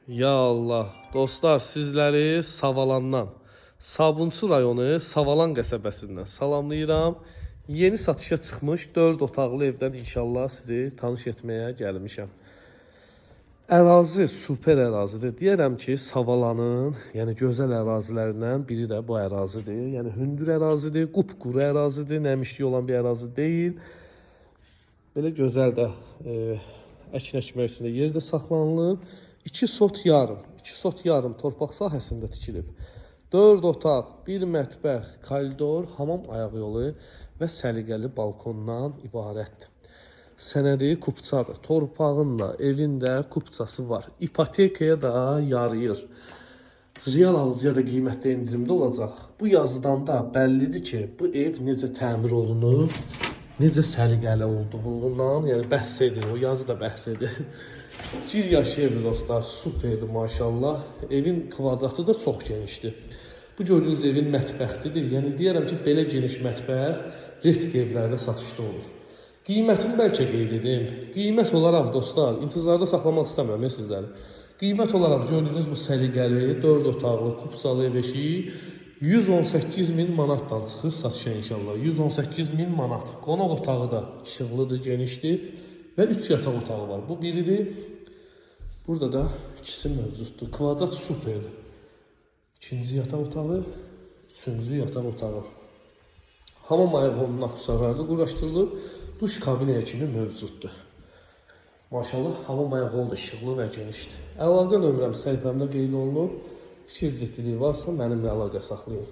Ya Allah, dostlar sizləri Savalandan, Sabunçu rayonu Savalan qəsəbəsindən salamlayıram. Yeni satışa çıxmış 4 otaqlı evdən inşallah sizi tanış etməyə gəlmişəm. Ərazi super ərazidir. Deyərəm ki, Savalanın, yəni gözəl ərazilərindən biri də bu ərazidir. Yəni hündür ərazidir, qupquru ərazidir, nəmişlik olan bir ərazi deyil. Belə gözəl də əkin əkmək üçün də yerdə saxlanılıb. 2 sot yarım torpaq sahəsində tikilib. 4 otaq, 1 mətbəx, koridor, hamam ayaq yolu və səliqəli balkondan ibarətdir. Sənədi kupçadır. Torpağın da, evin də kupçası var. İpotekaya da yarıyır. Real alıcıya da qiymətdə endirimdə olacaq. Bu yazıdan da bəllidir ki, bu ev necə təmir olunur, necə səliqəli olduğundan, yəni bəhs edir, o yazı da bəhs edir. Cir yaşı evli dostlar, superdir maşallah. Evin kvadratı da çox genişdir. Bu gördüyünüz evin mətbəxtidir. Yəni deyərəm ki, belə geniş mətbəx retq evlərdə satışda olur. Qiymətini bəlkə qeyd edeyim. Qiymət olaraq dostlar, intizarda saxlamaq istəmirəm sizləri. Qiymət olaraq gördüyünüz bu səliqəli 4 otaqlı kupçalı ev eşiyi 118.000 manatdan çıxır satışa inşallah. 118.000 manat. Qonaq otağı da işıqlıdır, genişdir və 3 yataq otağı var. Bu biridir. Burada da ikisi mövcuddur. Kvadrat superdir. İkinci yataq otağı, üçüncü yataq otağı. Hamam ayağının aksesuarları quraşdırılıb, duş kabinəyə kimi mövcuddur. Maşallah, hamam ayağı da işıqlı və genişdir. Əlaqə nömrəm səhifəmdə qeyd olunub. Fikir ciddilik varsa mənimlə əlaqə saxlayın.